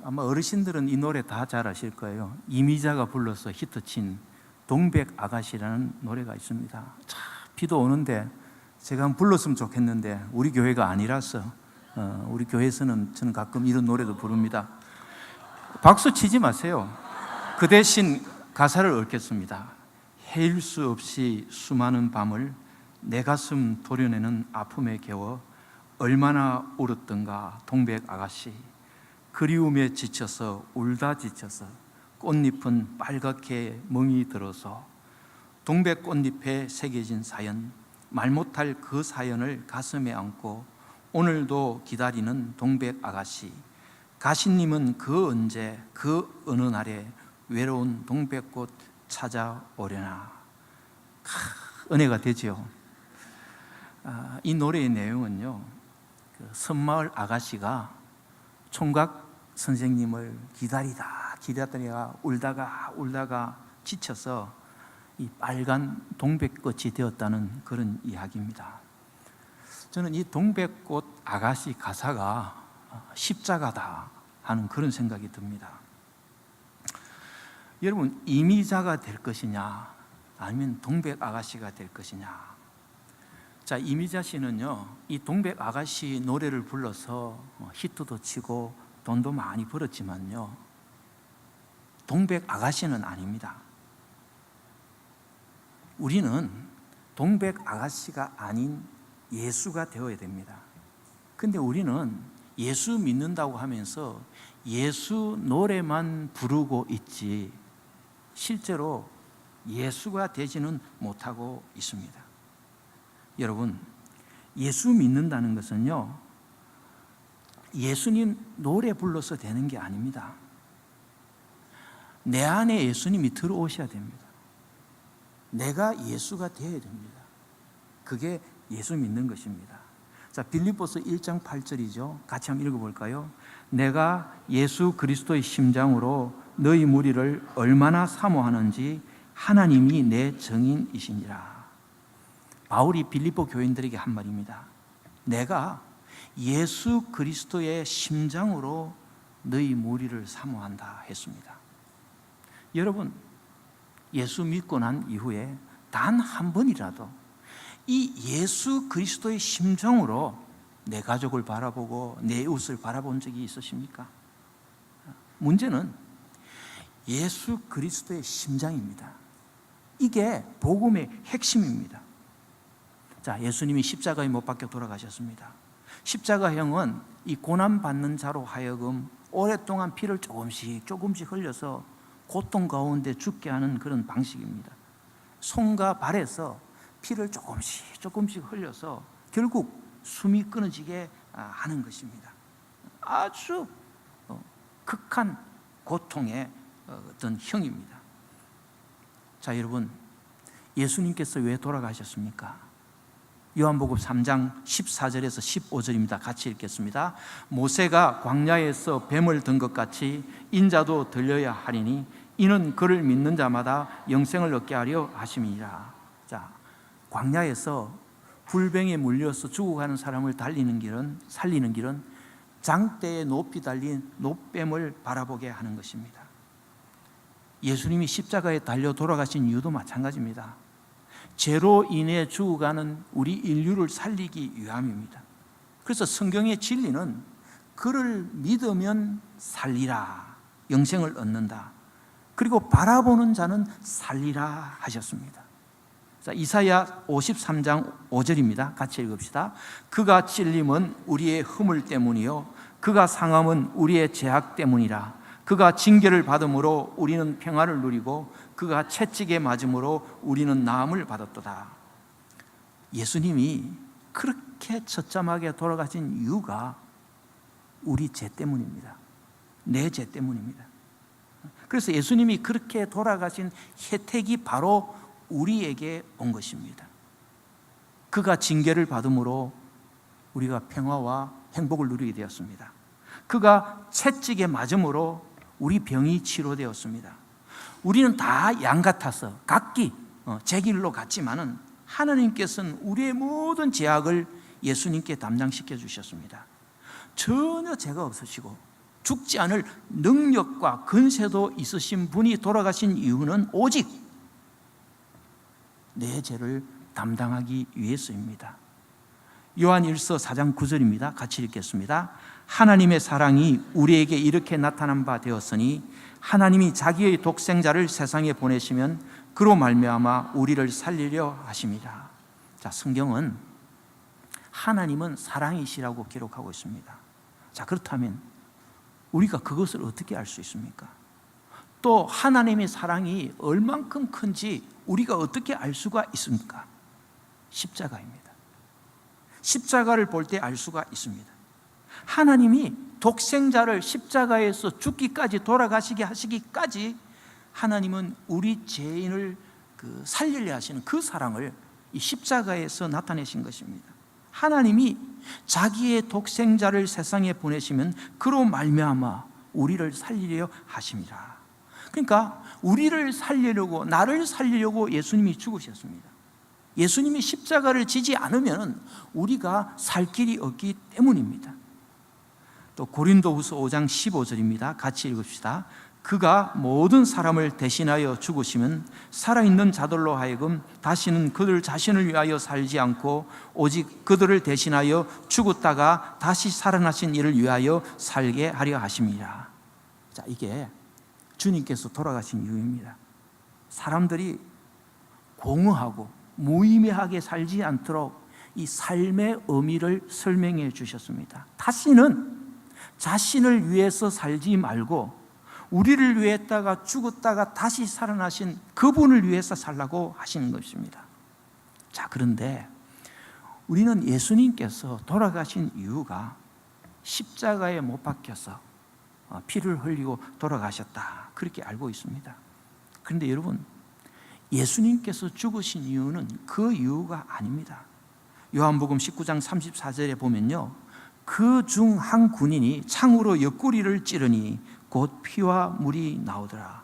아마 어르신들은 이 노래 다 잘 아실 거예요. 이미자가 불러서 히트친 동백 아가씨라는 노래가 있습니다. 참 비도 오는데 제가 한번 불렀으면 좋겠는데 우리 교회가 아니라서 우리 교회에서는 저는 가끔 이런 노래도 부릅니다. 박수 치지 마세요. 그 대신 가사를 읊겠습니다. 헤일 수 없이 수많은 밤을 내 가슴 도려내는 아픔에 겨워 얼마나 울었던가 동백 아가씨. 그리움에 지쳐서 울다 지쳐서 꽃잎은 빨갛게 멍이 들어서 동백 꽃잎에 새겨진 사연, 말 못할 그 사연을 가슴에 안고 오늘도 기다리는 동백 아가씨. 가시님은 그 언제 그 어느 날에 외로운 동백꽃 찾아오려나. 은혜가 되죠. 이 노래의 내용은요, 그 섬마을 아가씨가 총각 선생님을 기다리다가 울다가 지쳐서 이 빨간 동백꽃이 되었다는 그런 이야기입니다. 저는 이 동백꽃 아가씨 가사가 십자가다 하는 그런 생각이 듭니다. 여러분, 이미자가 될 것이냐 아니면 동백 아가씨가 될 것이냐. 자, 이미자 씨는요, 이 동백 아가씨 노래를 불러서 히트도 치고 돈도 많이 벌었지만요, 동백 아가씨는 아닙니다. 우리는 동백 아가씨가 아닌 예수가 되어야 됩니다. 근데 우리는 예수 믿는다고 하면서 예수 노래만 부르고 있지 실제로 예수가 되지는 못하고 있습니다. 여러분, 예수 믿는다는 것은요, 예수님 노래 불러서 되는 게 아닙니다. 내 안에 예수님이 들어오셔야 됩니다. 내가 예수가 되어야 됩니다. 그게 예수 믿는 것입니다. 자, 빌립보서 1장 8절이죠. 같이 한번 읽어볼까요? 내가 예수 그리스도의 심장으로 너희 무리를 얼마나 사모하는지 하나님이 내 증인이시니라. 바울이 빌립보 교인들에게 한 말입니다. 내가 예수 그리스도의 심장으로 너희 무리를 사모한다 했습니다. 여러분, 예수 믿고 난 이후에 단 한 번이라도 이 예수 그리스도의 심정으로 내 가족을 바라보고 내 이웃을 바라본 적이 있으십니까? 문제는 예수 그리스도의 심장입니다. 이게 복음의 핵심입니다. 자, 예수님이 십자가에 못 박혀 돌아가셨습니다. 십자가형은 이 고난받는 자로 하여금 오랫동안 피를 조금씩 흘려서 고통 가운데 죽게 하는 그런 방식입니다. 손과 발에서 피를 조금씩 흘려서 결국 숨이 끊어지게 하는 것입니다. 아주 극한 고통의 어떤 형입니다. 자, 여러분, 예수님께서 왜 돌아가셨습니까? 요한복음 3장 14절에서 15절입니다. 같이 읽겠습니다. 모세가 광야에서 뱀을 든 것 같이 인자도 들려야 하리니 이는 그를 믿는 자마다 영생을 얻게 하려 하심이라. 자, 광야에서 불병에 물려서 죽어가는 사람을 살리는 길은 장대에 높이 달린 노뱀을 바라보게 하는 것입니다. 예수님이 십자가에 달려 돌아가신 이유도 마찬가지입니다. 죄로 인해 죽어가는 우리 인류를 살리기 위함입니다. 그래서 성경의 진리는 그를 믿으면 살리라, 영생을 얻는다. 그리고 바라보는 자는 살리라 하셨습니다. 자, 이사야 53장 5절입니다. 같이 읽읍시다. 그가 찔림은 우리의 허물 때문이요 그가 상함은 우리의 죄악 때문이라. 그가 징계를 받음으로 우리는 평화를 누리고 그가 채찍에 맞음으로 우리는 나음을 받았도다. 예수님이 그렇게 처참하게 돌아가신 이유가 우리 죄 때문입니다. 내 죄 때문입니다. 그래서 예수님이 그렇게 돌아가신 혜택이 바로 우리에게 온 것입니다. 그가 징계를 받음으로 우리가 평화와 행복을 누리게 되었습니다. 그가 채찍에 맞음으로 우리 병이 치료되었습니다. 우리는 다 양 같아서 각기 제 길로 갔지만은 하나님께서는 우리의 모든 죄악을 예수님께 담당시켜 주셨습니다. 전혀 죄가 없으시고 죽지 않을 능력과 근세도 있으신 분이 돌아가신 이유는 오직 내 죄를 담당하기 위해서입니다. 요한 1서 4장 9절입니다. 같이 읽겠습니다. 하나님의 사랑이 우리에게 이렇게 나타난 바 되었으니 하나님이 자기의 독생자를 세상에 보내시면 그로 말미암아 우리를 살리려 하심이라. 자, 성경은 하나님은 사랑이시라고 기록하고 있습니다. 자, 그렇다면 우리가 그것을 어떻게 알 수 있습니까? 또 하나님의 사랑이 얼만큼 큰지 우리가 어떻게 알 수가 있습니까? 십자가입니다. 십자가를 볼 때 알 수가 있습니다. 하나님이 독생자를 십자가에서 죽기까지 돌아가시게 하시기까지 하나님은 우리 죄인을 살리려 하시는 그 사랑을 이 십자가에서 나타내신 것입니다. 하나님이 자기의 독생자를 세상에 보내시면 그로 말미암아 우리를 살리려 하십니다. 그러니까 우리를 살리려고, 나를 살리려고 예수님이 죽으셨습니다. 예수님이 십자가를 지지 않으면 우리가 살 길이 없기 때문입니다. 또 고린도후서 5장 15절입니다. 같이 읽읍시다. 그가 모든 사람을 대신하여 죽으시면 살아있는 자들로 하여금 다시는 그들 자신을 위하여 살지 않고 오직 그들을 대신하여 죽었다가 다시 살아나신 이를 위하여 살게 하려 하심이라. 자, 이게 주님께서 돌아가신 이유입니다. 사람들이 공허하고 무의미하게 살지 않도록 이 삶의 의미를 설명해 주셨습니다. 다시는 자신을 위해서 살지 말고 우리를 위했다가 죽었다가 다시 살아나신 그분을 위해서 살라고 하시는 것입니다. 자, 그런데 우리는 예수님께서 돌아가신 이유가 십자가에 못 박혀서 피를 흘리고 돌아가셨다, 그렇게 알고 있습니다. 그런데 여러분, 예수님께서 죽으신 이유는 그 이유가 아닙니다. 요한복음 19장 34절에 보면요, 그 중 한 군인이 창으로 옆구리를 찌르니 곧 피와 물이 나오더라.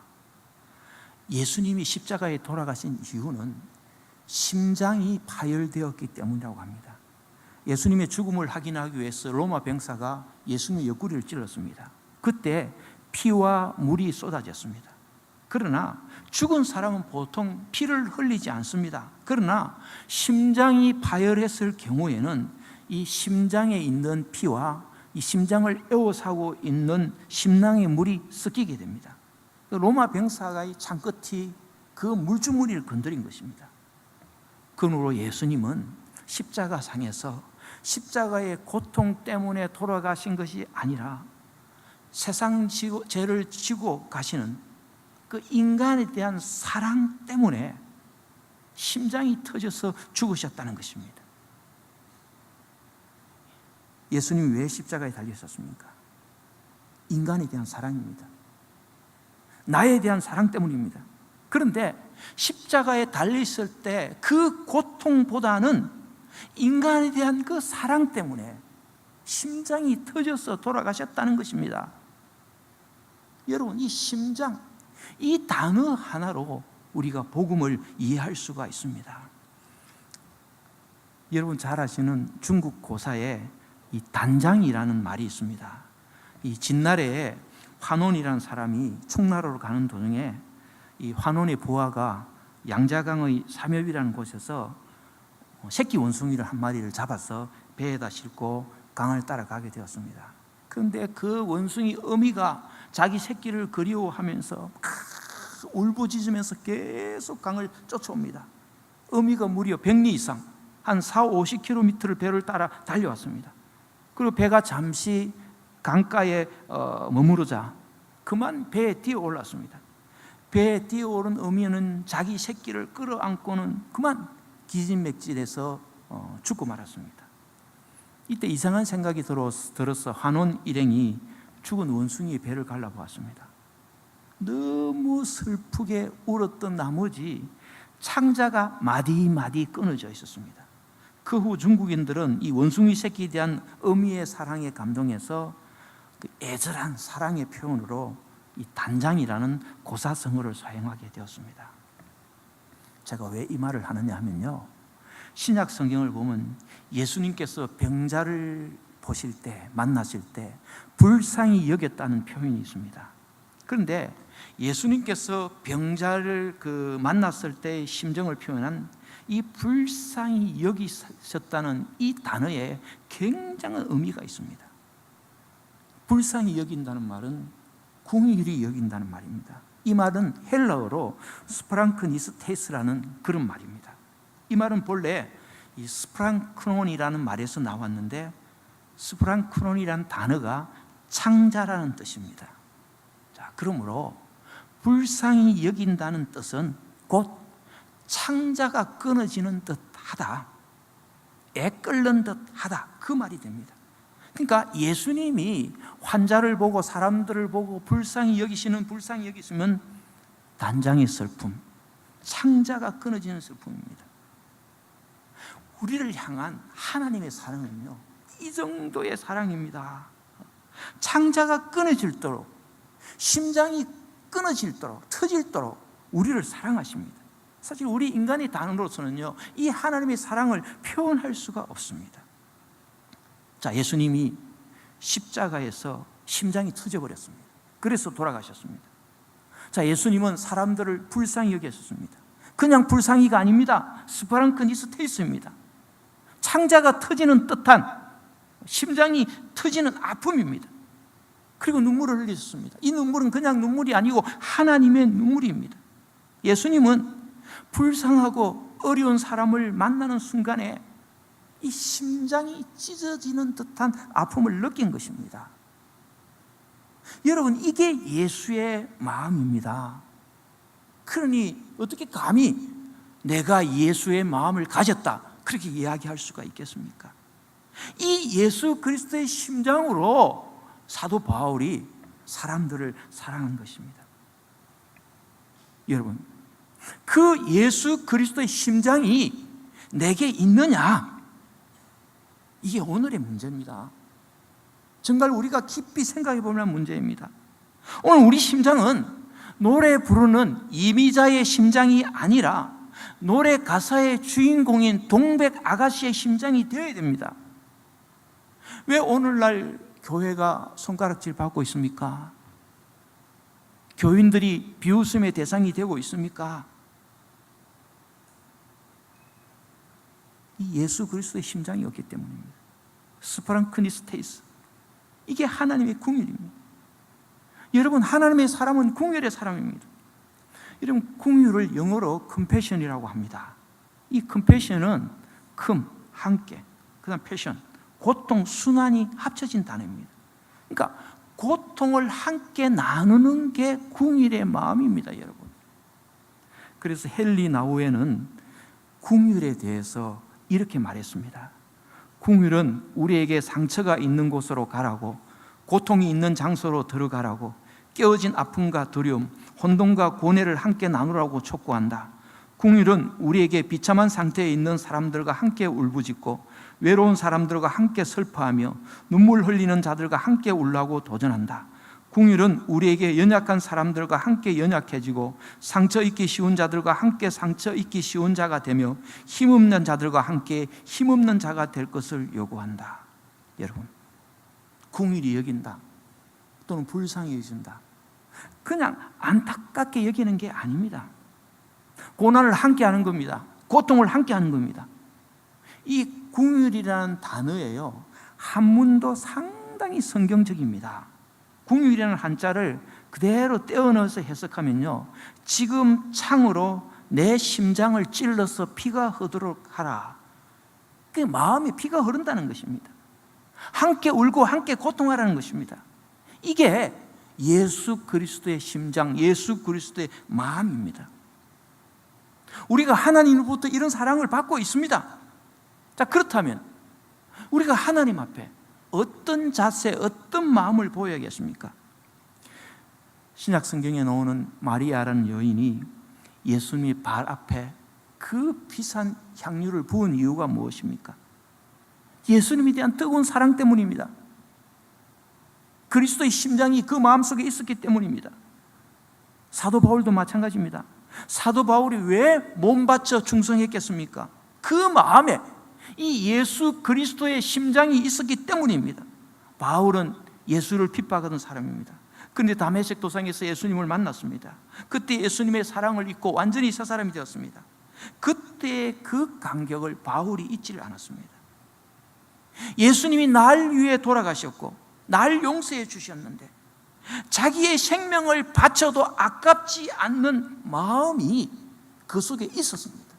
예수님이 십자가에 돌아가신 이유는 심장이 파열되었기 때문이라고 합니다. 예수님의 죽음을 확인하기 위해서 로마 병사가 예수님의 옆구리를 찔렀습니다. 그때 피와 물이 쏟아졌습니다. 그러나 죽은 사람은 보통 피를 흘리지 않습니다. 그러나 심장이 파열했을 경우에는 이 심장에 있는 피와 이 심장을 에워싸고 있는 심낭의 물이 섞이게 됩니다. 로마 병사가 이 창끝이 그 물주머니를 건드린 것입니다. 그러므로 예수님은 십자가상에서 십자가의 고통 때문에 돌아가신 것이 아니라 세상 죄를 지고 가시는 그 인간에 대한 사랑 때문에 심장이 터져서 죽으셨다는 것입니다. 예수님이 왜 십자가에 달리셨습니까? 인간에 대한 사랑입니다. 나에 대한 사랑 때문입니다. 그런데 십자가에 달렸을 때 그 고통보다는 인간에 대한 그 사랑 때문에 심장이 터져서 돌아가셨다는 것입니다. 여러분, 이 심장, 이 단어 하나로 우리가 복음을 이해할 수가 있습니다. 여러분 잘 아시는 중국 고사에 이 단장이라는 말이 있습니다. 이 진나라에 환원이라는 사람이 청나라로 가는 도중에 이 환원의 부하가 양자강의 삼엽이라는 곳에서 새끼 원숭이를 한 마리를 잡아서 배에다 싣고 강을 따라가게 되었습니다. 그런데 그 원숭이 어미가 자기 새끼를 그리워하면서 울부짖으면서 계속 강을 쫓아옵니다. 어미가 무려 100리 이상 한 40-50km를 배를 따라 달려왔습니다. 그리고 배가 잠시 강가에 머무르자 그만 배에 뛰어 올랐습니다. 배에 뛰어 오른 어미는 자기 새끼를 끌어안고는 그만 기진맥진해서 죽고 말았습니다. 이때 이상한 생각이 들어서 환원 일행이 죽은 원숭이의 배를 갈라보았습니다. 너무 슬프게 울었던 나머지 창자가 마디마디 끊어져 있었습니다. 그 후 중국인들은 이 원숭이 새끼에 대한 어미의 사랑에 감동해서 그 애절한 사랑의 표현으로 이 단장이라는 고사성어를 사용하게 되었습니다. 제가 왜 이 말을 하느냐 하면요, 신약 성경을 보면 예수님께서 병자를 보실 때, 만나실 때 불쌍히 여겼다는 표현이 있습니다. 그런데 예수님께서 병자를 만났을 때의 심정을 표현한 이 불쌍히 여기셨다는 이 단어에 굉장한 의미가 있습니다. 불쌍히 여긴다는 말은 궁휼히 여긴다는 말입니다. 이 말은 헬라어로 스프랑크니스테스라는 그런 말입니다. 이 말은 본래 이 스프랑크논이라는 말에서 나왔는데, 스프랑크논이라는 단어가 창자라는 뜻입니다. 자, 그러므로 불쌍히 여긴다는 뜻은 곧 창자가 끊어지는 듯하다, 애끓는 듯하다, 그 말이 됩니다. 그러니까 예수님이 환자를 보고 사람들을 보고 불쌍히 여기시면 단장의 슬픔, 창자가 끊어지는 슬픔입니다. 우리를 향한 하나님의 사랑은요, 이 정도의 사랑입니다. 창자가 끊어질도록, 심장이 끊어질도록, 터질도록 우리를 사랑하십니다. 사실 우리 인간의 단어로서는요, 이 하나님의 사랑을 표현할 수가 없습니다. 자, 예수님이 십자가에서 심장이 터져버렸습니다. 그래서 돌아가셨습니다. 자, 예수님은 사람들을 불쌍히 여기셨습니다. 그냥 불쌍히가 아닙니다. 스파랑크니스테이스입니다. 창자가 터지는 듯한, 심장이 터지는 아픔입니다. 그리고 눈물을 흘리셨습니다. 이 눈물은 그냥 눈물이 아니고 하나님의 눈물입니다. 예수님은 불쌍하고 어려운 사람을 만나는 순간에 이 심장이 찢어지는 듯한 아픔을 느낀 것입니다. 여러분, 이게 예수의 마음입니다. 그러니 어떻게 감히 내가 예수의 마음을 가졌다, 그렇게 이야기할 수가 있겠습니까? 이 예수 그리스도의 심장으로 사도 바울이 사람들을 사랑한 것입니다. 여러분, 그 예수 그리스도의 심장이 내게 있느냐? 이게 오늘의 문제입니다. 정말 우리가 깊이 생각해 보면 문제입니다. 오늘 우리 심장은 노래 부르는 이미자의 심장이 아니라 노래 가사의 주인공인 동백 아가씨의 심장이 되어야 됩니다. 왜 오늘날 교회가 손가락질 받고 있습니까? 교인들이 비웃음의 대상이 되고 있습니까? 이 예수 그리스도의 심장이었기 때문입니다. 스파랑크니스테이스, 이게 하나님의 궁율입니다. 여러분, 하나님의 사람은 궁율의 사람입니다. 여러분, 궁율을 영어로 compassion이라고 합니다. 이 compassion은 함께, 그 다음 passion, 고통, 순환이 합쳐진 단어입니다. 그러니까 고통을 함께 나누는 게 궁율의 마음입니다, 여러분. 그래서 헨리 나우에는 궁율에 대해서 이렇게 말했습니다. 궁율은 우리에게 상처가 있는 곳으로 가라고, 고통이 있는 장소로 들어가라고, 깨어진 아픔과 두려움, 혼돈과 고뇌를 함께 나누라고 촉구한다. 궁율은 우리에게 비참한 상태에 있는 사람들과 함께 울부짖고, 외로운 사람들과 함께 슬퍼하며, 눈물 흘리는 자들과 함께 울라고 도전한다. 궁율은 우리에게 연약한 사람들과 함께 연약해지고, 상처 입기 쉬운 자들과 함께 상처 입기 쉬운 자가 되며, 힘없는 자들과 함께 힘없는 자가 될 것을 요구한다. 여러분, 궁율이 여긴다 또는 불쌍히 여긴다, 그냥 안타깝게 여기는 게 아닙니다. 고난을 함께 하는 겁니다. 고통을 함께 하는 겁니다. 이 궁율이라는 단어예요, 한문도 상당히 성경적입니다. 궁율이라는 한자를 그대로 떼어 넣어서 해석하면요, 지금 창으로 내 심장을 찔러서 피가 흐르도록 하라. 그 마음에 피가 흐른다는 것입니다. 함께 울고 함께 고통하라는 것입니다. 이게 예수 그리스도의 심장, 예수 그리스도의 마음입니다. 우리가 하나님으로부터 이런 사랑을 받고 있습니다. 자, 그렇다면 우리가 하나님 앞에 어떤 자세, 어떤 마음을 보여야겠습니까? 신약 성경에 나오는 마리아라는 여인이 예수님의 발 앞에 그 비싼 향유를 부은 이유가 무엇입니까? 예수님에 대한 뜨거운 사랑 때문입니다. 그리스도의 심장이 그 마음속에 있었기 때문입니다. 사도 바울도 마찬가지입니다. 사도 바울이 왜 몸 바쳐 충성했겠습니까? 그 마음에 이 예수 그리스도의 심장이 있었기 때문입니다. 바울은 예수를 핍박하던 사람입니다. 그런데 다메섹 도상에서 예수님을 만났습니다. 그때 예수님의 사랑을 잊고 완전히 새 사람이 되었습니다. 그때 그 감격을 바울이 잊지를 않았습니다. 예수님이 날 위해 돌아가셨고 날 용서해 주셨는데 자기의 생명을 바쳐도 아깝지 않는 마음이 그 속에 있었습니다.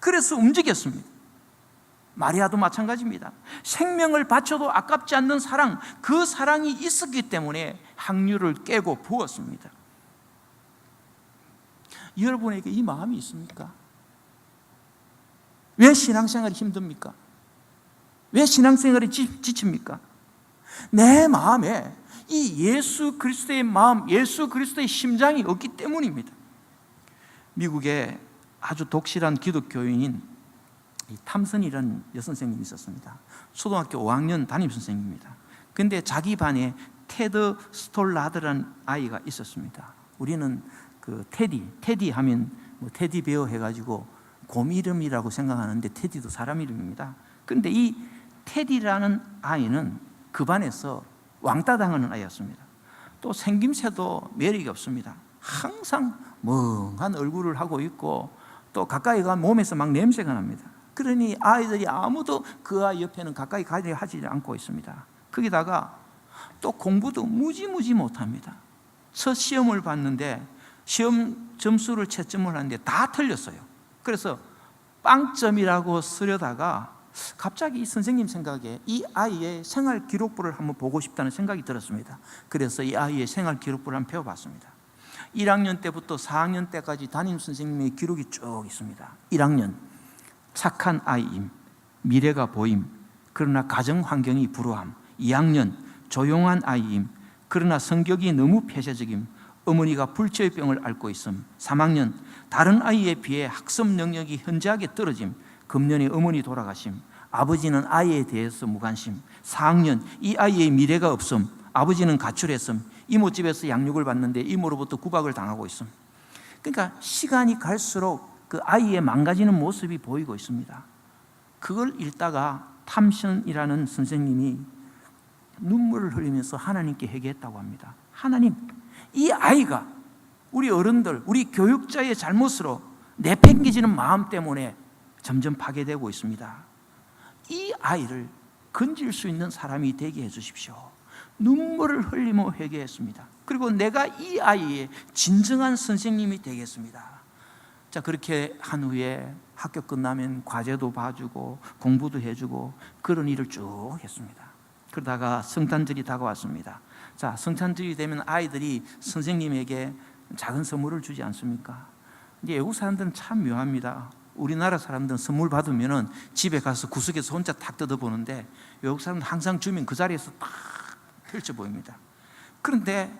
그래서 움직였습니다. 마리아도 마찬가지입니다. 생명을 바쳐도 아깝지 않는 사랑, 그 사랑이 있었기 때문에 항류를 깨고 부었습니다. 여러분에게 이 마음이 있습니까? 왜 신앙생활이 힘듭니까? 왜 신앙생활이 지칩니까? 내 마음에 이 예수 그리스도의 마음, 예수 그리스도의 심장이 없기 때문입니다. 미국에 아주 독실한 기독교인인 탐슨이라는 여선생님이 있었습니다. 초등학교 5학년 담임선생님입니다. 근데 자기 반에 테드 스톨라드라는 아이가 있었습니다. 우리는 그 테디 하면 뭐 테디베어 해가지고 곰 이름이라고 생각하는데 테디도 사람 이름입니다. 근데 이 테디라는 아이는 그 반에서 왕따 당하는 아이였습니다. 또 생김새도 매력이 없습니다. 항상 멍한 얼굴을 하고 있고 또 가까이 가면 몸에서 막 냄새가 납니다. 그러니 아이들이 아무도 그 아이 옆에는 가까이 가려 하지 않고 있습니다. 거기다가 또 공부도 무지무지 못합니다. 첫 시험을 봤는데 시험 점수를 채점을 하는데 다 틀렸어요. 그래서 빵점이라고 쓰려다가 갑자기 이 선생님 생각에 이 아이의 생활 기록부를 한번 보고 싶다는 생각이 들었습니다. 그래서 이 아이의 생활 기록부를 한번 배워봤습니다. 1학년 때부터 4학년 때까지 담임 선생님의 기록이 쭉 있습니다. 1학년 착한 아이임, 미래가 보임, 그러나 가정 환경이 불우함. 2학년 조용한 아이임, 그러나 성격이 너무 폐쇄적임, 어머니가 불치의 병을 앓고 있음. 3학년 다른 아이에 비해 학습 능력이 현저하게 떨어짐, 금년에 어머니 돌아가심, 아버지는 아이에 대해서 무관심. 4학년 이 아이의 미래가 없음, 아버지는 가출했음, 이모집에서 양육을 받는데 이모로부터 구박을 당하고 있음. 그러니까 시간이 갈수록 그 아이의 망가지는 모습이 보이고 있습니다. 그걸 읽다가 탐슨이라는 선생님이 눈물을 흘리면서 하나님께 회개했다고 합니다. 하나님, 이 아이가 우리 어른들, 우리 교육자의 잘못으로 내팽개지는 마음 때문에 점점 파괴되고 있습니다. 이 아이를 건질 수 있는 사람이 되게 해주십시오. 눈물을 흘리며 회개했습니다. 그리고 내가 이 아이의 진정한 선생님이 되겠습니다. 자, 그렇게 한 후에 학교 끝나면 과제도 봐주고 공부도 해주고 그런 일을 쭉 했습니다. 그러다가 성탄절이 다가왔습니다. 자, 성탄절이 되면 아이들이 선생님에게 작은 선물을 주지 않습니까? 이제 외국 사람들은 참 묘합니다. 우리나라 사람들은 선물 받으면 집에 가서 구석에서 혼자 탁 뜯어보는데 외국 사람은 항상 주면 그 자리에서 탁 펼쳐 보입니다. 그런데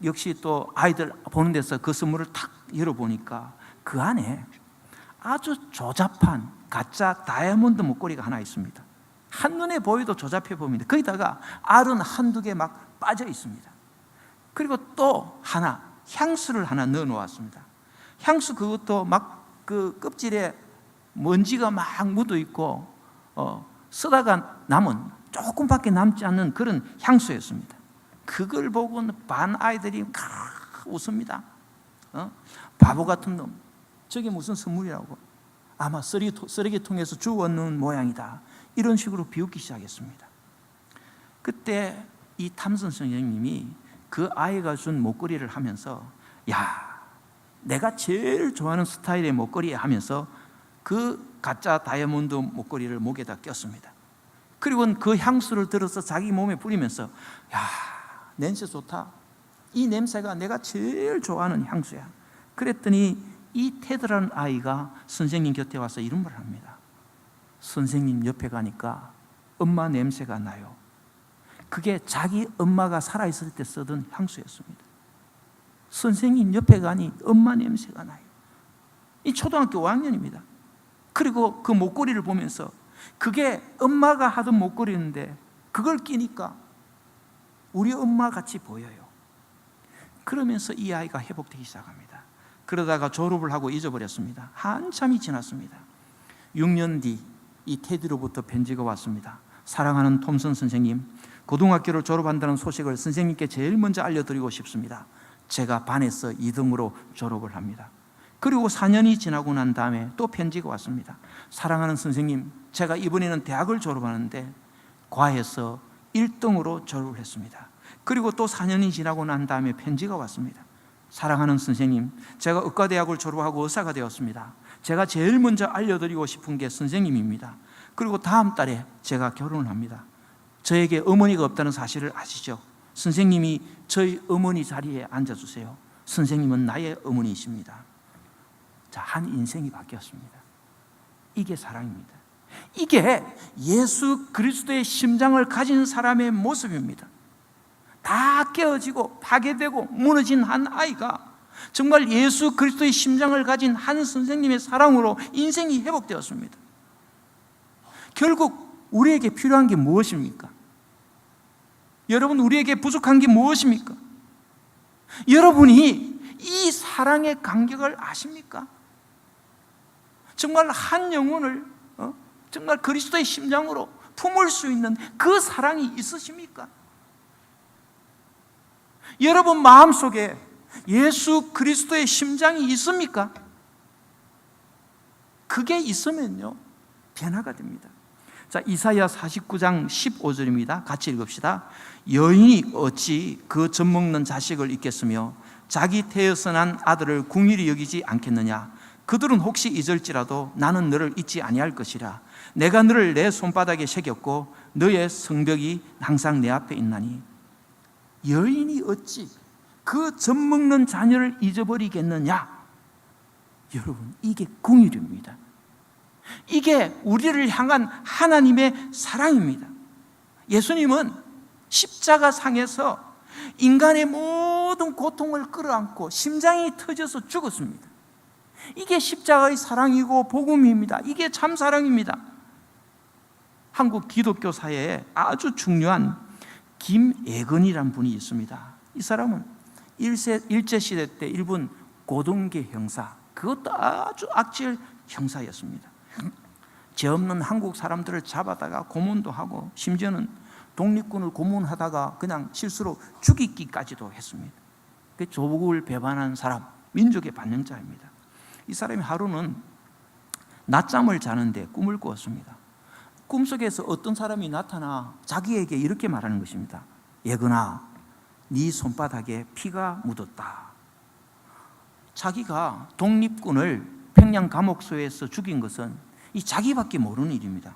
역시 또 아이들 보는 데서 그 선물을 탁 열어보니까 그 안에 아주 조잡한 가짜 다이아몬드 목걸이가 하나 있습니다. 한눈에 보여도 조잡해 보입니다. 거기다가 알은 한두 개 막 빠져 있습니다. 그리고 또 하나 향수를 하나 넣어 놓았습니다. 향수 그것도 막 그 껍질에 먼지가 막 묻어 있고 쓰다가 남은 조금밖에 남지 않는 그런 향수였습니다. 그걸 보고는 반 아이들이 웃습니다. 바보 같은 놈, 저게 무슨 선물이라고, 아마 쓰레기통에서 주워놓은 모양이다, 이런 식으로 비웃기 시작했습니다. 그때 이 탐슨 선생님이 그 아이가 준 목걸이를 하면서 야, 내가 제일 좋아하는 스타일의 목걸이 하면서 그 가짜 다이아몬드 목걸이를 목에다 꼈습니다. 그리고 그 향수를 들어서 자기 몸에 뿌리면서 야, 냄새 좋다, 이 냄새가 내가 제일 좋아하는 향수야. 그랬더니 이 테드라는 아이가 선생님 곁에 와서 이런 말을 합니다. 선생님 옆에 가니까 엄마 냄새가 나요. 그게 자기 엄마가 살아있을 때 쓰던 향수였습니다. 선생님 옆에 가니 엄마 냄새가 나요. 이 초등학교 5학년입니다. 그리고 그 목걸이를 보면서 그게 엄마가 하던 목걸이인데 그걸 끼니까 우리 엄마 같이 보여요. 그러면서 이 아이가 회복되기 시작합니다. 그러다가 졸업을 하고 잊어버렸습니다. 한참이 지났습니다. 6년 뒤 이 테디로부터 편지가 왔습니다. 사랑하는 톰슨 선생님, 고등학교를 졸업한다는 소식을 선생님께 제일 먼저 알려드리고 싶습니다. 제가 반에서 2등으로 졸업을 합니다. 그리고 4년이 지나고 난 다음에 또 편지가 왔습니다. 사랑하는 선생님, 제가 이번에는 대학을 졸업하는데 과에서 1등으로 졸업을 했습니다. 그리고 또 4년이 지나고 난 다음에 편지가 왔습니다. 사랑하는 선생님, 제가 의과대학을 졸업하고 의사가 되었습니다. 제가 제일 먼저 알려드리고 싶은 게 선생님입니다. 그리고 다음 달에 제가 결혼을 합니다. 저에게 어머니가 없다는 사실을 아시죠? 선생님이 저희 어머니 자리에 앉아주세요. 선생님은 나의 어머니이십니다. 자, 한 인생이 바뀌었습니다. 이게 사랑입니다. 이게 예수 그리스도의 심장을 가진 사람의 모습입니다. 다 깨어지고 파괴되고 무너진 한 아이가 정말 예수 그리스도의 심장을 가진 한 선생님의 사랑으로 인생이 회복되었습니다. 결국 우리에게 필요한 게 무엇입니까? 여러분, 우리에게 부족한 게 무엇입니까? 여러분이 이 사랑의 간격을 아십니까? 정말 한 영혼을 정말 그리스도의 심장으로 품을 수 있는 그 사랑이 있으십니까? 여러분 마음속에 예수 그리스도의 심장이 있습니까? 그게 있으면요, 변화가 됩니다. 자, 이사야 49장 15절입니다. 같이 읽읍시다. 여인이 어찌 그 젖먹는 자식을 잊겠으며 자기 태에서 난 아들을 궁일이 여기지 않겠느냐. 그들은 혹시 잊을지라도 나는 너를 잊지 아니할 것이라. 내가 너를 내 손바닥에 새겼고 너의 성벽이 항상 내 앞에 있나니. 여인이 어찌 그 젖먹는 자녀를 잊어버리겠느냐. 여러분, 이게 궁일입니다. 이게 우리를 향한 하나님의 사랑입니다. 예수님은 십자가 상에서 인간의 모든 고통을 끌어안고 심장이 터져서 죽었습니다. 이게 십자가의 사랑이고 복음입니다. 이게 참 사랑입니다. 한국 기독교 사회에 아주 중요한 김애건이라는 분이 있습니다. 이 사람은 일제시대 때 일본 고등계 형사, 그것도 아주 악질 형사였습니다. 죄 없는 한국 사람들을 잡아다가 고문도 하고 심지어는 독립군을 고문하다가 그냥 실수로 죽이기까지도 했습니다. 조국을 배반한 사람, 민족의 반영자입니다. 이 사람이 하루는 낮잠을 자는데 꿈을 꾸었습니다. 꿈속에서 어떤 사람이 나타나 자기에게 이렇게 말하는 것입니다. 예건아, 네 손바닥에 피가 묻었다. 자기가 독립군을 평양 감옥소에서 죽인 것은 이 자기밖에 모르는 일입니다.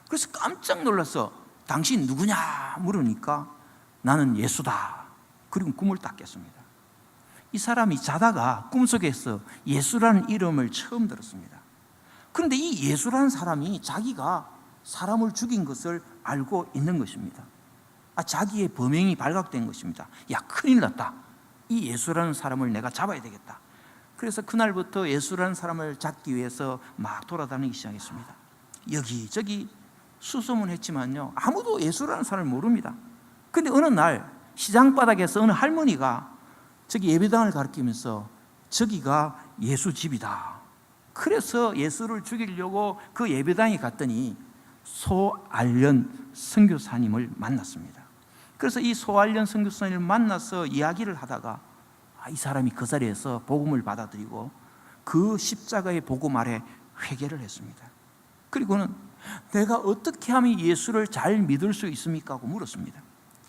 그래서 깜짝 놀라서 당신 누구냐 물으니까 나는 예수다. 그리고 꿈을 딱 깼습니다. 이 사람이 자다가 꿈속에서 예수라는 이름을 처음 들었습니다. 그런데 이 예수라는 사람이 자기가 사람을 죽인 것을 알고 있는 것입니다. 자기의 범행이 발각된 것입니다. 야, 큰일 났다. 이 예수라는 사람을 내가 잡아야 되겠다. 그래서 그날부터 예수라는 사람을 잡기 위해서 막 돌아다니기 시작했습니다. 여기저기 수소문했지만요, 아무도 예수라는 사람을 모릅니다. 그런데 어느 날 시장바닥에서 어느 할머니가 저기 예배당을 가리키면서 저기가 예수 집이다. 그래서 예수를 죽이려고 그 예배당에 갔더니 소알련 선교사님을 만났습니다. 그래서 이 소알련 선교사님을 만나서 이야기를 하다가 이 사람이 그 자리에서 복음을 받아들이고 그 십자가의 복음 아래 회개를 했습니다. 그리고는 내가 어떻게 하면 예수를 잘 믿을 수 있습니까? 하고 물었습니다.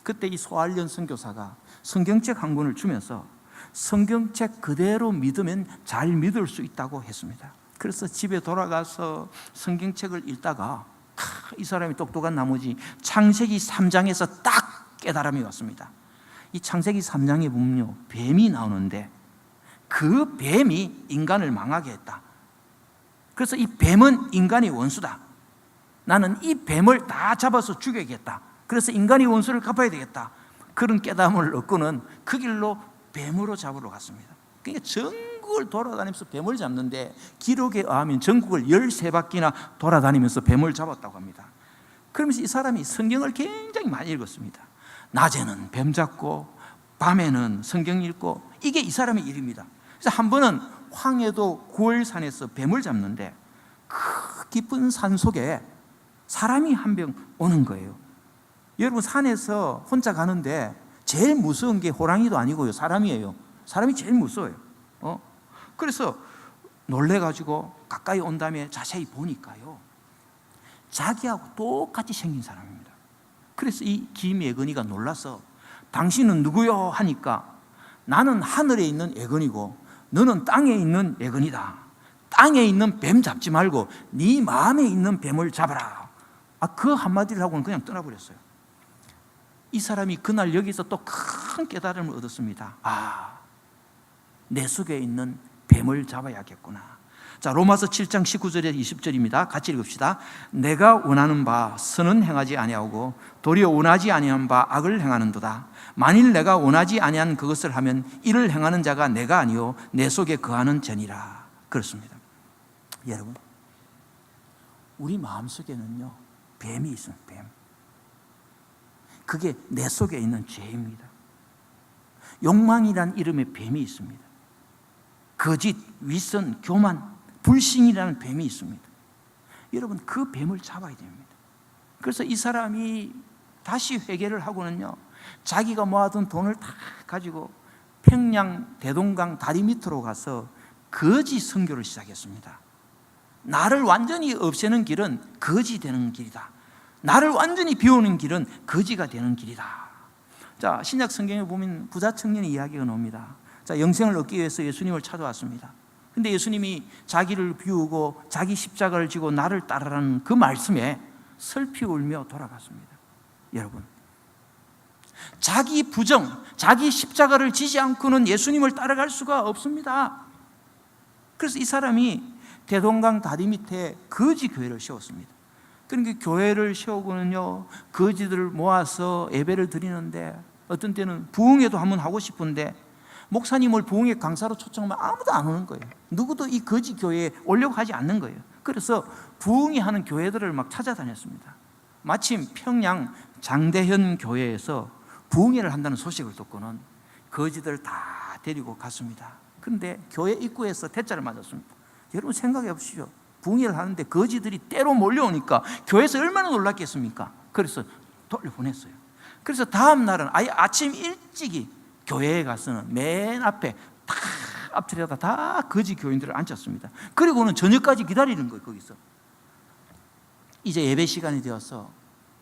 그때 이 소알련 선교사가 성경책 한 권을 주면서 성경책 그대로 믿으면 잘 믿을 수 있다고 했습니다. 그래서 집에 돌아가서 성경책을 읽다가 이 사람이 똑똑한 나머지 창세기 3장에서 딱 깨달음이 왔습니다. 이 창세기 3장에 보면요, 뱀이 나오는데 그 뱀이 인간을 망하게 했다. 그래서 이 뱀은 인간의 원수다. 나는 이 뱀을 다 잡아서 죽여야겠다. 그래서 인간의 원수를 갚아야 되겠다. 그런 깨달음을 얻고는 그 길로 뱀으로 잡으러 갔습니다. 그러니까 전국을 돌아다니면서 뱀을 잡는데 기록에 의하면 전국을 13바퀴나 돌아다니면서 뱀을 잡았다고 합니다. 그러면서 이 사람이 성경을 굉장히 많이 읽었습니다. 낮에는 뱀 잡고 밤에는 성경 읽고, 이게 이 사람의 일입니다. 그래서 한 번은 황해도 구월산에서 뱀을 잡는데 그 깊은 산 속에 사람이 한 명 오는 거예요. 여러분, 산에서 혼자 가는데 제일 무서운 게 호랑이도 아니고요, 사람이에요. 사람이 제일 무서워요. 그래서 놀래가지고 가까이 온 다음에 자세히 보니까요, 자기하고 똑같이 생긴 사람입니다. 그래서 이 김예근이가 놀라서 당신은 누구요? 하니까 나는 하늘에 있는 예근이고 너는 땅에 있는 예근이다. 땅에 있는 뱀 잡지 말고 네 마음에 있는 뱀을 잡아라. 그 한마디를 하고는 그냥 떠나버렸어요. 이 사람이 그날 여기서 또 큰 깨달음을 얻었습니다. 내 속에 있는 뱀을 잡아야겠구나. 자, 로마서 7장 19절에 20절입니다. 같이 읽읍시다. 내가 원하는 바 선은 행하지 아니하고 도리어 원하지 아니한 바 악을 행하는도다. 만일 내가 원하지 아니한 그것을 하면 이를 행하는 자가 내가 아니요 내 속에 거하는 전이라. 그렇습니다. 여러분, 우리 마음속에는요, 뱀이 있어요. 뱀. 그게 내 속에 있는 죄입니다. 욕망이란 이름의 뱀이 있습니다. 거짓, 윗선, 교만, 불신이라는 뱀이 있습니다. 여러분, 그 뱀을 잡아야 됩니다. 그래서 이 사람이 다시 회개를 하고는요, 자기가 모아둔 돈을 다 가지고 평양 대동강 다리 밑으로 가서 거짓 선교를 시작했습니다. 나를 완전히 없애는 길은 거지 되는 길이다. 나를 완전히 비우는 길은 거지가 되는 길이다. 자, 신약 성경에 보면 부자 청년의 이야기가 나옵니다. 자, 영생을 얻기 위해서 예수님을 찾아왔습니다. 근데 예수님이 자기를 비우고 자기 십자가를 지고 나를 따르라는 그 말씀에 슬피 울며 돌아갔습니다. 여러분, 자기 부정, 자기 십자가를 지지 않고는 예수님을 따라갈 수가 없습니다. 그래서 이 사람이 대동강 다리 밑에 거지 교회를 세웠습니다. 그러니까 교회를 세우고는요, 거지들을 모아서 예배를 드리는데, 어떤 때는 부흥회도 한번 하고 싶은데 목사님을 부흥회 강사로 초청하면 아무도 안 오는 거예요. 누구도 이 거지 교회에 오려고 하지 않는 거예요. 그래서 부흥회 하는 교회들을 막 찾아다녔습니다. 마침 평양 장대현 교회에서 부흥회를 한다는 소식을 듣고는 거지들을 다 데리고 갔습니다. 그런데 교회 입구에서 대자를 맞았습니다. 여러분, 생각해 보시죠. 부흥회를 하는데 거지들이 때로 몰려오니까 교회에서 얼마나 놀랐겠습니까? 그래서 돌려보냈어요. 그래서 다음 날은 아예 아침 일찍이 교회에 가서는 맨 앞에 다 앞틀에다 다 거지 교인들을 앉혔습니다. 그리고는 저녁까지 기다리는 거예요. 거기서 이제 예배 시간이 되어서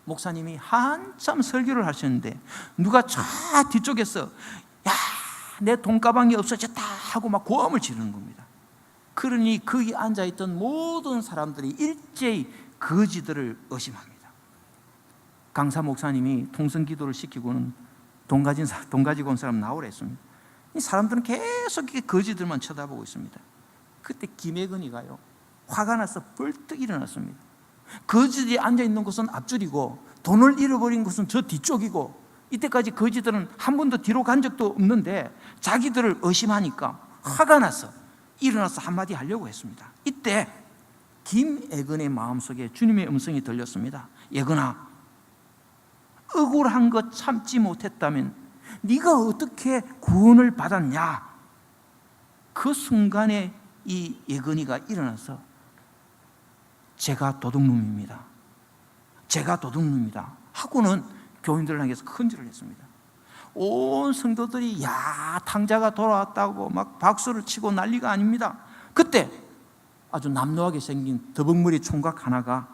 목사님이 한참 설교를 하셨는데 누가 저 뒤쪽에서 야, 내 돈가방이 없어졌다 하고 막 고함을 지르는 겁니다. 그러니 거기 앉아있던 모든 사람들이 일제히 거지들을 의심합니다. 강사 목사님이 통성 기도를 시키고는 돈 가지고 온 사람 나오라 했습니다. 이 사람들은 계속 거지들만 쳐다보고 있습니다. 그때 김혜근이가요, 화가 나서 벌떡 일어났습니다. 거지들이 앉아있는 곳은 앞줄이고 돈을 잃어버린 곳은 저 뒤쪽이고, 이때까지 거지들은 한 번도 뒤로 간 적도 없는데 자기들을 의심하니까 화가 나서 일어나서 한마디 하려고 했습니다. 이때 김예근의 마음속에 주님의 음성이 들렸습니다. 예근아, 억울한 것 참지 못했다면 네가 어떻게 구원을 받았냐? 그 순간에 이 예근이가 일어나서 제가 도둑놈입니다. 제가 도둑놈입니다. 하고는 교인들을 향해서 큰절을 했습니다. 온 성도들이 야, 탕자가 돌아왔다고 막 박수를 치고 난리가 아닙니다. 그때 아주 남노하게 생긴 더벅머리 총각 하나가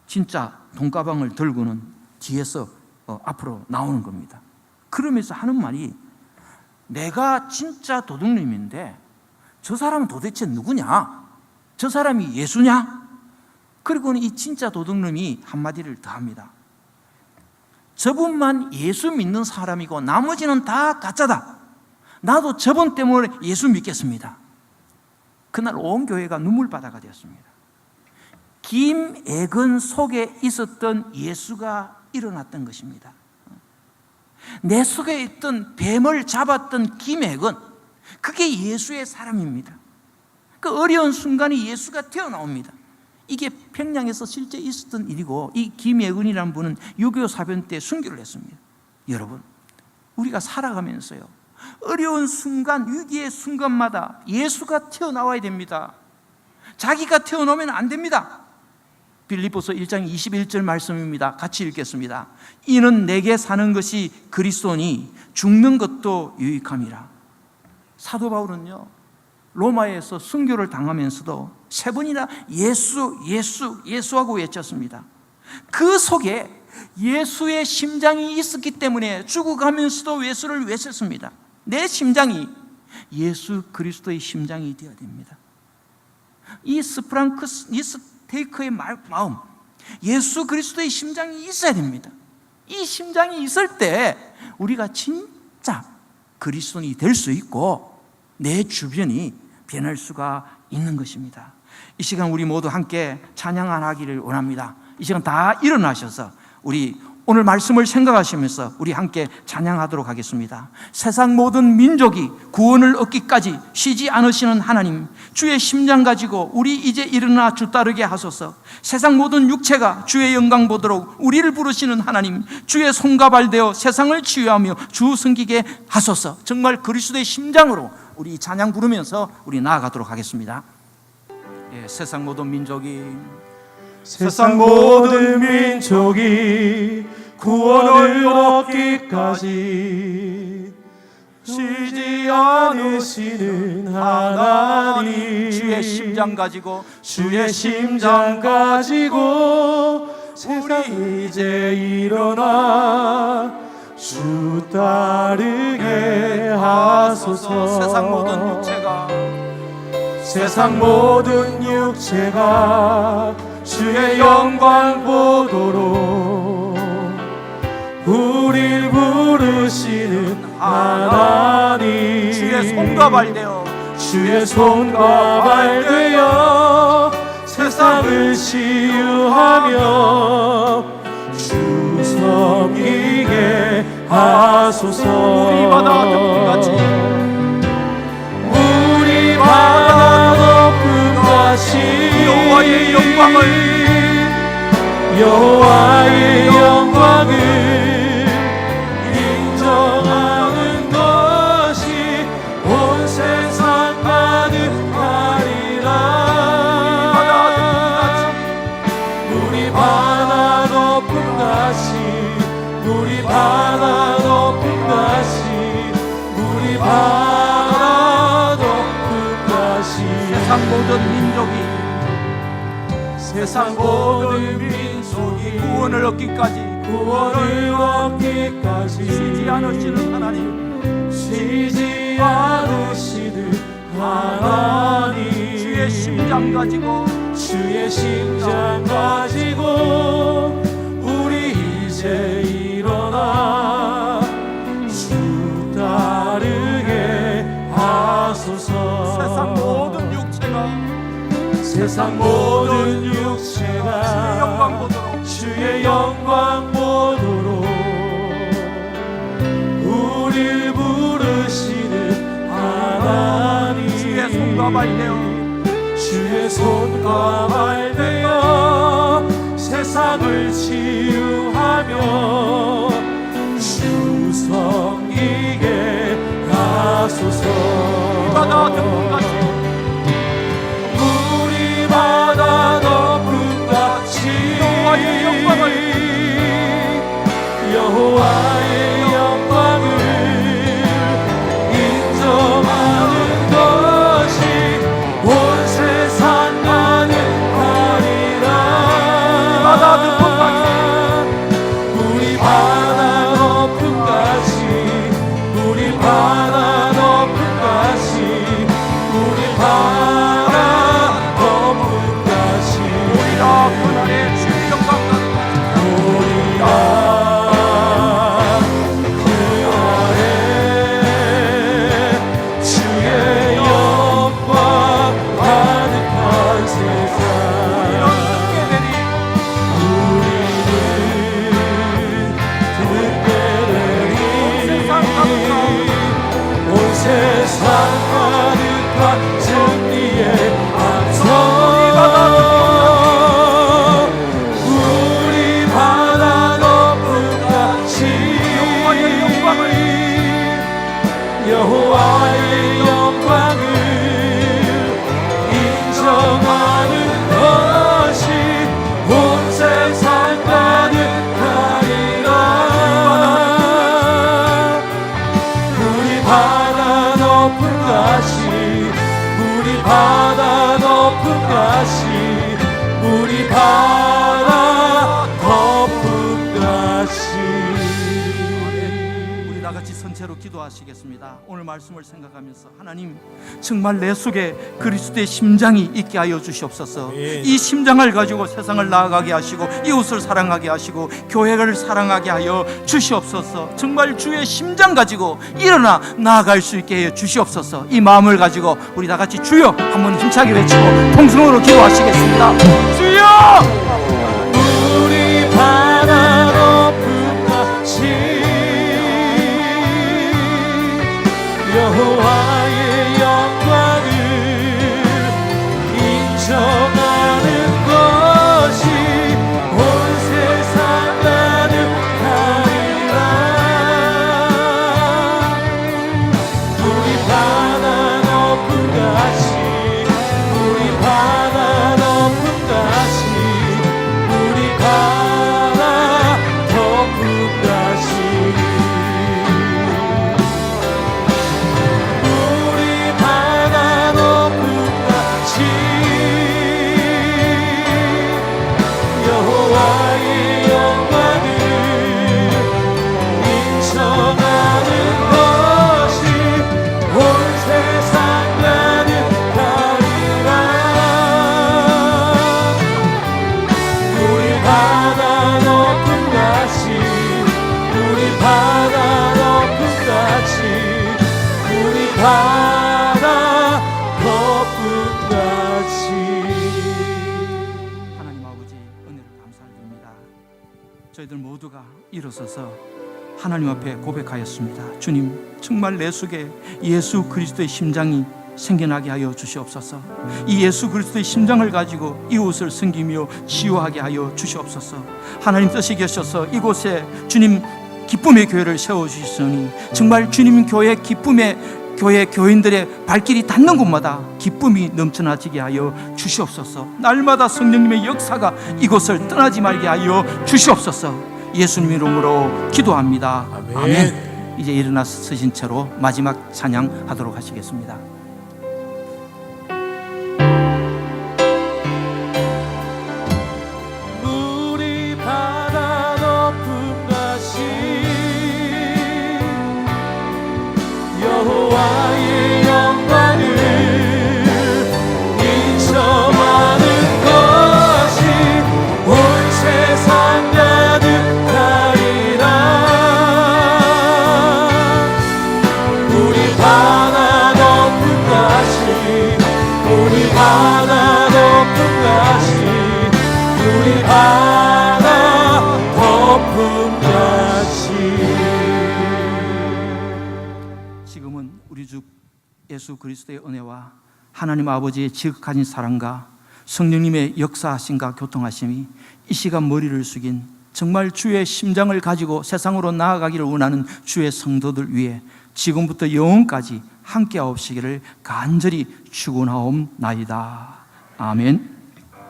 진짜 돈가방을 들고는 뒤에서 앞으로 나오는 겁니다. 그러면서 하는 말이, 내가 진짜 도둑놈인데 저 사람은 도대체 누구냐? 저 사람이 예수냐? 그리고는 이 진짜 도둑놈이 한마디를 더 합니다. 저분만 예수 믿는 사람이고 나머지는 다 가짜다. 나도 저분 때문에 예수 믿겠습니다. 그날 온 교회가 눈물바다가 되었습니다. 김예근 속에 있었던 예수가 일어났던 것입니다. 내 속에 있던 뱀을 잡았던 김예근, 그게 예수의 사람입니다. 그 어려운 순간에 예수가 튀어나옵니다. 이게 평양에서 실제 있었던 일이고, 이 김예근이라는 분은 6.25 사변 때 순교를 했습니다. 여러분, 우리가 살아가면서요, 어려운 순간, 위기의 순간마다 예수가 튀어나와야 됩니다. 자기가 튀어나오면 안 됩니다. 빌립보서 1장 21절 말씀입니다. 같이 읽겠습니다. 이는 내게 사는 것이 그리스도니 죽는 것도 유익함이라. 사도 바울은요, 로마에서 순교를 당하면서도 3번이나 예수, 예수, 예수하고 외쳤습니다. 그 속에 예수의 심장이 있었기 때문에 죽어가면서도 예수를 외쳤습니다. 내 심장이 예수 그리스도의 심장이 되어야 됩니다. 이 스테이크의 마음, 예수 그리스도의 심장이 있어야 됩니다. 이 심장이 있을 때 우리가 진짜 그리스도인이 될 수 있고 내 주변이 변할 수가 있는 것입니다. 이 시간 우리 모두 함께 찬양 안 하기를 원합니다. 이 시간 다 일어나셔서 우리 오늘 말씀을 생각하시면서 우리 함께 찬양하도록 하겠습니다. 세상 모든 민족이 구원을 얻기까지 쉬지 않으시는 하나님, 주의 심장 가지고 우리 이제 일어나 주 따르게 하소서. 세상 모든 육체가 주의 영광 보도록 우리를 부르시는 하나님, 주의 손과 발 되어 세상을 치유하며 주 섬기게 하소서. 정말 그리스도의 심장으로 우리 찬양 부르면서 우리 나아가도록 하겠습니다. 세상 모든 민족이 구원을 얻기까지 쉬지 않으시는 하나님, 주의 심장 가지고 세상 이제 일어나 주 따르게 하소서. 세상 모든 육체가 주의 영광 보도록 우릴 부르시는 하나님, 주의 손과 발 되어 세상을 치유하며 주 섬기게 하소서. 우리 바다 높은 같이 여호와의 영광을 인정하는 것이 온 세상 가득하리라. 우리 바다 높은 같이 세상 모든 민족이 구원을 얻기까지 쉬지 않으시는 하나님, 주의 심장 가지고 우리 이제 일어나 주 따르게 하소서. 세상 모든 육체가 주의 영광 보도록 우릴 부르시는 하나님, 주의 손과 발 되어 세상을 치유하며 주 섬기게 하소서. 바다 높은 같이 여호와의 영광을 인정하는 것이 온 세상 가득하리라. 우리 바다 높은 같이 온 바다 높은 가시 우리 바다 높은 가시 우리 바다 높은 가시. 우리 다 같이 선체로 기도하시겠습니다. 오늘 말씀을 생각하면서 하나님 정말 내 속에 그리스도의 심장이 있게 하여 주시옵소서. 이 심장을 가지고 세상을 나아가게 하시고 이웃을 사랑하게 하시고 교회를 사랑하게 하여 주시옵소서. 정말 주의 심장 가지고 일어나 나아갈 수 있게 해 주시옵소서. 이 마음을 가지고 우리 다 같이 주여 한번 힘차게 외치고 통성으로 기도하시겠습니다. 주여! 우리 바다 높은 가시 여호와의 영광을 인정하는 것이 온 세상 가득하리라. 우리 바다 높은 가시 우리 바다 높은 가시 우리 바다 높은 가시 우리 바다 높은 가시 여호와의 영광을 인정하는 것이 온 세상 가득하리라. 우리 바다 높은 가시 우리 바다 높은 가시 우리 바다 높은 가시. 하나님 아버지 은혜를 감사드립니다. 저희들 모두가 일어서서 하나님 앞에 고백하였습니다. 주님 정말 내 속에 예수 그리스도의 심장이 생겨나게 하여 주시옵소서. 이 예수 그리스도의 심장을 가지고 이웃을 섬기며 치유하게 하여 주시옵소서. 하나님 뜻이 계셔서 이곳에 주님 기쁨의 교회를 세워주시니 정말 주님 교회 기쁨의 교회 교인들의 발길이 닿는 곳마다 기쁨이 넘쳐나지게 하여 주시옵소서. 날마다 성령님의 역사가 이곳을 떠나지 말게 하여 주시옵소서. 예수님 이름으로 기도합니다. 아멘. 이제 일어나 서신 채로 마지막 찬양하도록 하시겠습니다. 우리 바다 높은 가시 여호와의 영광을 인정하는 것이 온 세상 가득하리라. 우리 바다 높은 가시 우리 바다 높은 가시 우리 바다 높은 가시. 지금은 우리 주 예수 그리스도의 은혜와 하나님 아버지의 지극하신 사랑과 성령님의 역사하심과 교통하심이 이 시간 머리를 숙인 정말 주의 심장을 가지고 세상으로 나아가기를 원하는 주의 성도들 위해 지금부터 영원까지 함께하옵시기를 간절히 축원하옵나이다. 아멘.